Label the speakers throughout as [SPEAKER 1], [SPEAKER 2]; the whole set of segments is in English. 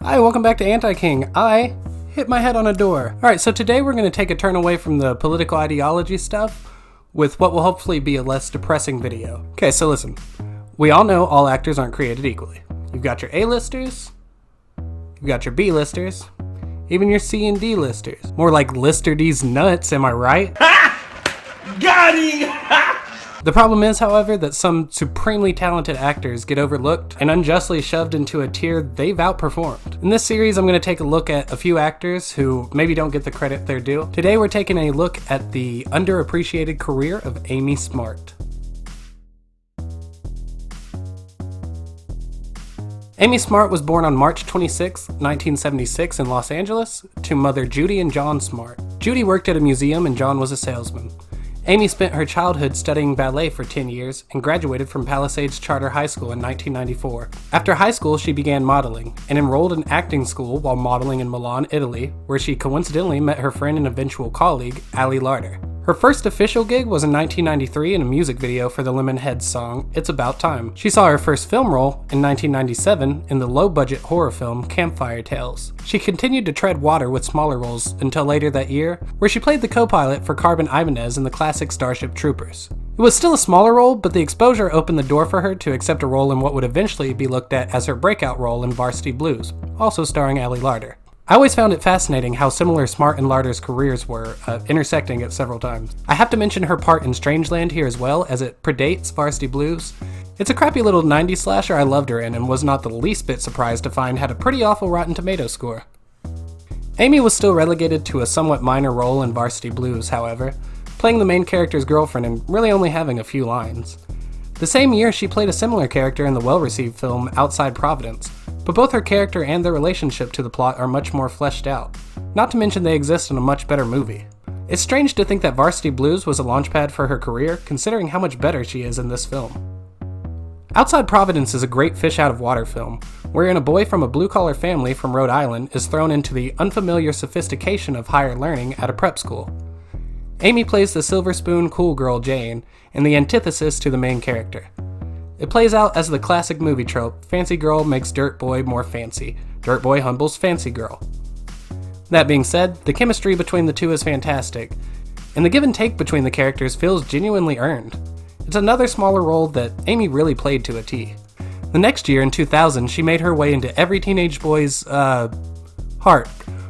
[SPEAKER 1] Hi, welcome back to Anti-King. I hit my head on a door. Alright, so today we're going to take a turn away from the political ideology stuff with what will hopefully be a less depressing video. Okay, so listen. We all know all actors aren't created equally. You've got your A-listers, you've got your B-listers, even your C and D-listers. More like lister D's nuts, am I right?
[SPEAKER 2] Got him!
[SPEAKER 1] The problem is, however, that some supremely talented actors get overlooked and unjustly shoved into a tier they've outperformed. In this series, I'm going to take a look at a few actors who maybe don't get the credit they're due. Today, we're taking a look at the underappreciated career of Amy Smart. Amy Smart was born on March 26, 1976 in Los Angeles to mother Judy and John Smart. Judy worked at a museum and John was a salesman. Amy spent her childhood studying ballet for 10 years and graduated from Palisades Charter High School in 1994. After high school, she began modeling and enrolled in acting school while modeling in Milan, Italy, where she coincidentally met her friend and eventual colleague, Ali Larter. Her first official gig was in 1993 in a music video for the Lemonheads song, It's About Time. She saw her first film role in 1997 in the low-budget horror film Campfire Tales. She continued to tread water with smaller roles until later that year, where she played the co-pilot for Carbon Ibanez in the classic Starship Troopers. It was still a smaller role, but the exposure opened the door for her to accept a role in what would eventually be looked at as her breakout role in Varsity Blues, also starring Ali Larter. I always found it fascinating how similar Smart and Larter's careers were, intersecting at several times. I have to mention her part in Strangeland here as well, as it predates Varsity Blues. It's a crappy little 90s slasher I loved her in and was not the least bit surprised to find had a pretty awful Rotten Tomatoes score. Amy was still relegated to a somewhat minor role in Varsity Blues, however, playing the main character's girlfriend and really only having a few lines. The same year, she played a similar character in the well-received film Outside Providence, but both her character and their relationship to the plot are much more fleshed out, not to mention they exist in a much better movie. It's strange to think that Varsity Blues was a launchpad for her career, considering how much better she is in this film. Outside Providence is a great fish-out-of-water film, wherein a boy from a blue-collar family from Rhode Island is thrown into the unfamiliar sophistication of higher learning at a prep school. Amy plays the silver spoon cool girl Jane, and the antithesis to the main character. It plays out as the classic movie trope, fancy girl makes dirt boy more fancy, dirt boy humbles fancy girl. That being said, the chemistry between the two is fantastic, and the give and take between the characters feels genuinely earned. It's another smaller role that Amy really played to a T. The next year, in 2000, she made her way into every teenage boy's, heart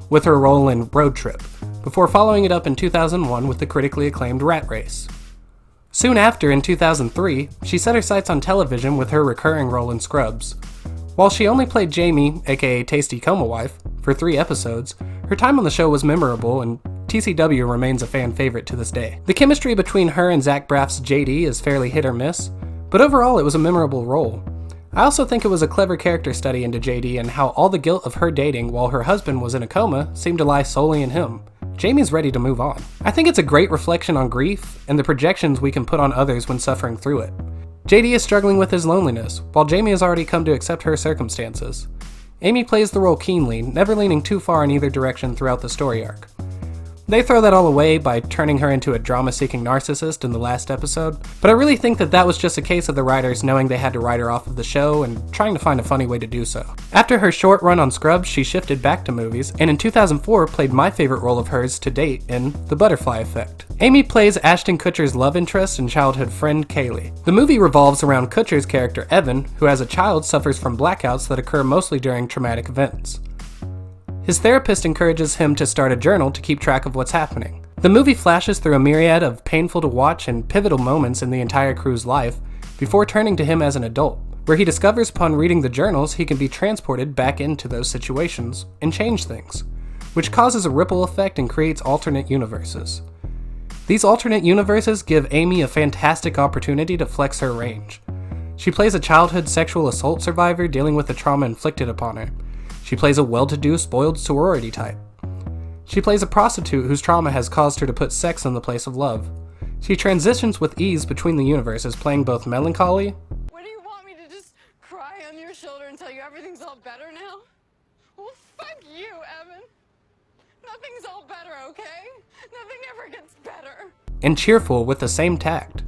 [SPEAKER 1] with her role in Road Trip, before following it up in 2001 with the critically acclaimed Rat Race. Soon after, in 2003, she set her sights on television with her recurring role in Scrubs. While she only played Jamie, aka Tasty Coma Wife, for 3 episodes, her time on the show was memorable and TCW remains a fan favorite to this day. The chemistry between her and Zach Braff's JD is fairly hit or miss, but overall it was a memorable role. I also think it was a clever character study into JD and how all the guilt of her dating while her husband was in a coma seemed to lie solely in him. Jamie's ready to move on. I think it's a great reflection on grief and the projections we can put on others when suffering through it. JD is struggling with his loneliness, while Jamie has already come to accept her circumstances. Amy plays the role keenly, never leaning too far in either direction throughout the story arc. They throw that all away by turning her into a drama-seeking narcissist in the last episode, but I really think that was just a case of the writers knowing they had to write her off of the show and trying to find a funny way to do so. After her short run on Scrubs, she shifted back to movies, and in 2004 played my favorite role of hers to date in The Butterfly Effect. Amy plays Ashton Kutcher's love interest and childhood friend Kaylee. The movie revolves around Kutcher's character Evan, who as a child suffers from blackouts that occur mostly during traumatic events. His therapist encourages him to start a journal to keep track of what's happening. The movie flashes through a myriad of painful to watch and pivotal moments in the entire crew's life before turning to him as an adult, where he discovers upon reading the journals he can be transported back into those situations and change things, which causes a ripple effect and creates alternate universes. These alternate universes give Amy a fantastic opportunity to flex her range. She plays a childhood sexual assault survivor dealing with the trauma inflicted upon her. She plays a well-to-do, spoiled sorority type. She plays a prostitute whose trauma has caused her to put sex in the place of love. She transitions with ease between the universes, playing both melancholy.
[SPEAKER 3] What do you want me to just cry on your shoulder and tell you everything's all better now? Well, fuck you, Evan. Nothing's all better, okay? Nothing ever gets better.
[SPEAKER 1] And cheerful with the same tact.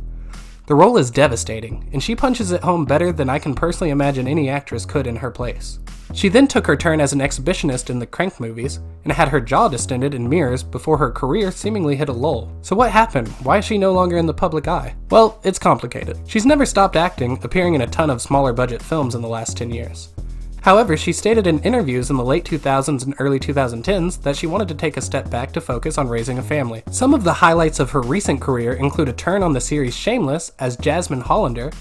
[SPEAKER 1] The role is devastating, and she punches it home better than I can personally imagine any actress could in her place. She then took her turn as an exhibitionist in the Crank movies, and had her jaw distended in mirrors before her career seemingly hit a lull. So what happened? Why is she no longer in the public eye? Well, it's complicated. She's never stopped acting, appearing in a ton of smaller budget films in the last 10 years. However, she stated in interviews in the late 2000s and early 2010s that she wanted to take a step back to focus on raising a family. Some of the highlights of her recent career include a turn on the series Shameless as Jasmine Hollander,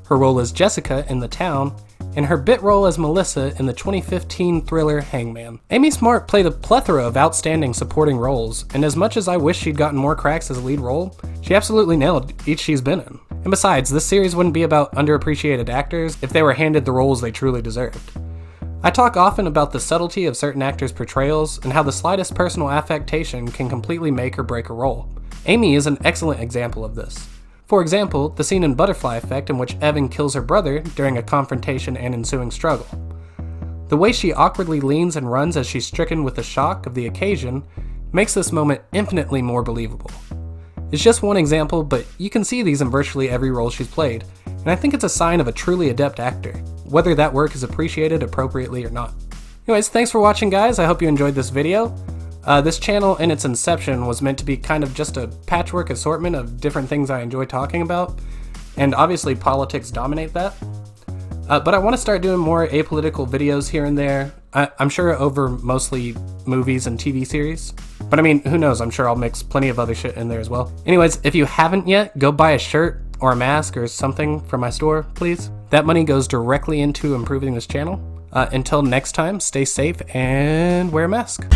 [SPEAKER 1] her role as Jessica in The Town, and her bit role as Melissa in the 2015 thriller Hangman. Amy Smart played a plethora of outstanding supporting roles, and as much as I wish she'd gotten more cracks as a lead role, she absolutely nailed each she's been in. And besides, this series wouldn't be about underappreciated actors if they were handed the roles they truly deserved. I talk often about the subtlety of certain actors' portrayals and how the slightest personal affectation can completely make or break a role. Amy is an excellent example of this. For example, the scene in Butterfly Effect in which Evan kills her brother during a confrontation and ensuing struggle. The way she awkwardly leans and runs as she's stricken with the shock of the occasion makes this moment infinitely more believable. It's just one example, but you can see these in virtually every role she's played, and I think it's a sign of a truly adept actor, whether that work is appreciated appropriately or not. Anyways, thanks for watching, guys. I hope you enjoyed this video. This channel in its inception was meant to be kind of just a patchwork assortment of different things I enjoy talking about, and obviously politics dominate that. But I want to start doing more apolitical videos here and there. I'm sure over mostly movies and TV series. But I mean, who knows, I'm sure I'll mix plenty of other shit in there as well. Anyways, if you haven't yet, go buy a shirt or a mask or something from my store, please. That money goes directly into improving this channel. Until next time, stay safe and wear a mask.